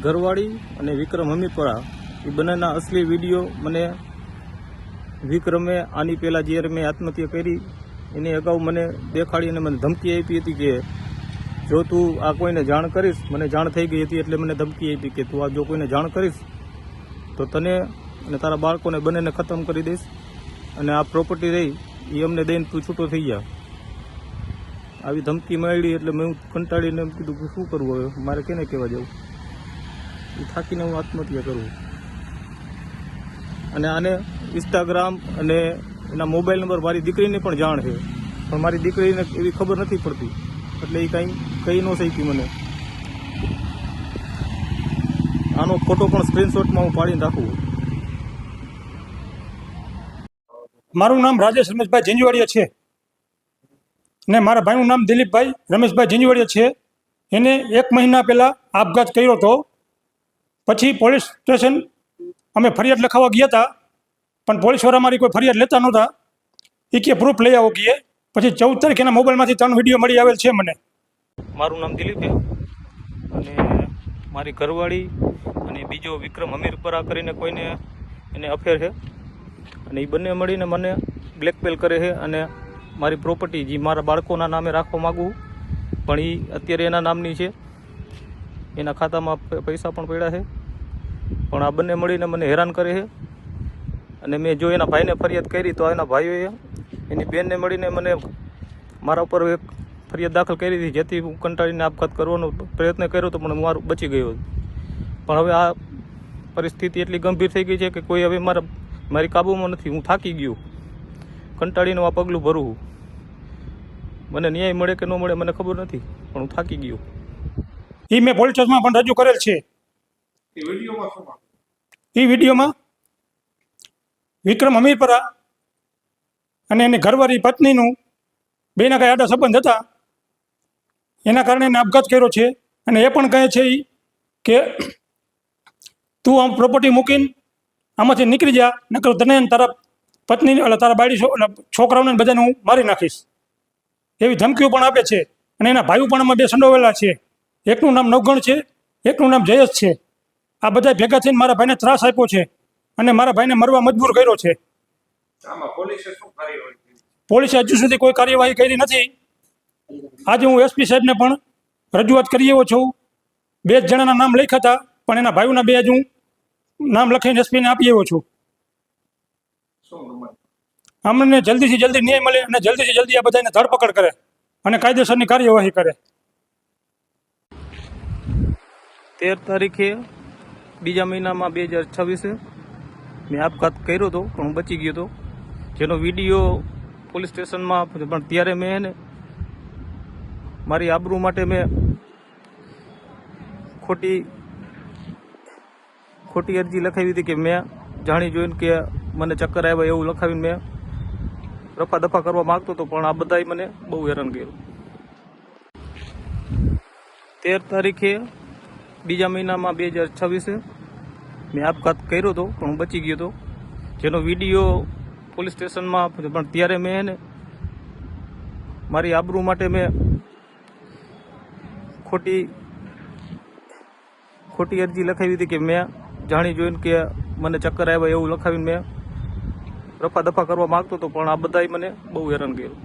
ઘરવાળી અને વિક્રમ હમીરપરા એ બંનેના અસલી વિડીયો મને વિક્રમે આની પહેલાં જ્યારે મેં આત્મહત્યા કરી એની અગાઉ મને દેખાડી અને મને ધમકી આપી હતી કે જો તું આ કોઈને જાણ કરીશ, મને જાણ થઈ ગઈ હતી એટલે મને ધમકી આપી કે તું આ જો કોઈને જાણ કરીશ તો તને અને તારા બાળકોને બંનેને ખતમ કરી દઈશ અને આ પ્રોપર્ટી રહી એ અમને દઈને તું છૂટો થઈ જા. આવી ધમકી મળી એટલે મેં કંટાળીને એમ કીધું કે શું કરવું હવે, મારે કેને કહેવા જવું. એ થાકીને હું આત્મહત્યા કરું. અને આને ઇન્સ્ટાગ્રામ અને એના મોબાઈલ નંબર મારી દીકરીને પણ જાણ છે, પણ મારી દીકરીને એવી ખબર નથી પડતી એટલે એ કાંઈ કહી ન શકી મને. આનો ફોટો પણ સ્ક્રીનશોટમાં હું પાડીને રાખું. મારું નામ રાજેશ રમેશભાઈ ઝીંઝવાડિયા છે ને મારા ભાઈનું નામ દિલીપભાઈ રમેશભાઈ ઝીંઝવાડિયા છે. એને 1 મહિના પહેલાં આપઘાત કર્યો હતો. પછી પોલીસ સ્ટેશન અમે ફરિયાદ લખાવવા ગયા હતા, પણ પોલીસવાળા મારી કોઈ ફરિયાદ લેતા નહોતા. એ કે પ્રૂફ લઈ આવો કીએ. પછી 14 તારીખે એના મોબાઈલમાંથી 3 વિડીયો મળી આવેલ છે મને. મારું નામ દિલીપ છે અને મારી ઘરવાળી અને બીજો વિક્રમ હમીરપરા કરીને કોઈને એને અફેર છે અને એ બંને મળીને મને બ્લેકમેલ કરે છે અને મારી પ્રોપર્ટી જે મારા બાળકોના નામે રાખવા માગું પણ એ અત્યારે એના નામની છે, એના ખાતામાં પૈસા પણ પડ્યા છે, પણ આ બંને મળીને મને હેરાન કરે છે. અને મેં જો એના ભાઈને ફરિયાદ કરી તો એના ભાઈઓએ એની બેનને મળીને મને મારા ઉપર એક ફરિયાદ દાખલ કરી હતી, જેથી હું કંટાળીને આપઘાત કરવાનો પ્રયત્ન કર્યો તો પણ મારું બચી ગયો. પણ હવે આ પરિસ્થિતિ એટલી ગંભીર થઈ ગઈ છે કે કોઈ હવે મારી કાબૂમાં નથી. હું થાકી ગયો, કંટાળીને આ પગલું ભરવું. મને ન્યાય મળે કે ન મળે મને ખબર નથી, પણ હું થાકી ગયો. એ મેં પોલીસ સ્ટેશનમાં પણ રજૂ કરેલ છે. એ વિડીયોમાં વિક્રમ હમીરપરા અને એની ઘરવાળી પત્નીનું બેના કાંઈ આડા સંબંધ હતા, એના કારણે એને આપઘાત કર્યો છે. અને એ પણ કહે છે કે તું આમ પ્રોપર્ટી મૂકીને આમાંથી નીકળી જા, નકર તને તારા પત્ની એટલે તારા બાળી છોકરાઓને બધાને હું મારી નાખીશ, એવી ધમકીઓ પણ આપે છે. અને એના ભાઈઓ પણ આમાં 2 સંડોવેલા છે. એકનું નામ નવગણ છે, એકનું નામ જયેશ છે. આ બધા ભેગા થઈને મારા ભાઈને ત્રાસ આપ્યો છે અને મારા ભાઈને મરવા મજબૂર કર્યો છે. પોલીસે હજુ સુધી કોઈ કાર્યવાહી કરી નથી. આજે હું એસપી સાહેબને પણ રજૂઆત કરી આવ્યો છું. 2 જણાના નામ લખ્યા હતા, પણ એના ભાઈઓના 2 હું નામ લખીને એસપીને આપી આવ્યો છું. અમને જલ્દીથી જલ્દી ન્યાય મળે અને જલ્દીથી જલ્દી આ બધાને ધરપકડ કરે અને કાયદેસરની કાર્યવાહી કરે. 13 તારીખે બીજા મહિનામાં 2026 મેં આપઘાત કર્યો હતો પણ હું બચી ગયો હતો, જેનો વિડીયો પોલીસ સ્ટેશનમાં પણ ત્યારે મેં એને મારી આબરૂ માટે મેં ખોટી અરજી લખાવી હતી કે મેં જાણી જોઈને કે મને ચક્કર આવ્યા એવું લખાવીને મેં રફા દફા કરવા માગતો હતો, પણ આ બધાએ મને બહુ હેરાન કર્યું. 13 તારીખે બીજા મહિનામાં 2026 મેં આપઘાત કર્યો હતો પણ હું બચી ગયો હતો, જેનો વિડીયો પોલીસ સ્ટેશનમાં પણ ત્યારે મેં એને મારી આબરૂ માટે મેં ખોટી અરજી લખાવી હતી કે મેં જાણી જોઈને કે મને ચક્કર આવ્યા એવું લખાવીને મેં રફા દફા કરવા માગતો હતો, પણ આ બધાએ મને બહુ હેરાન કર્યું.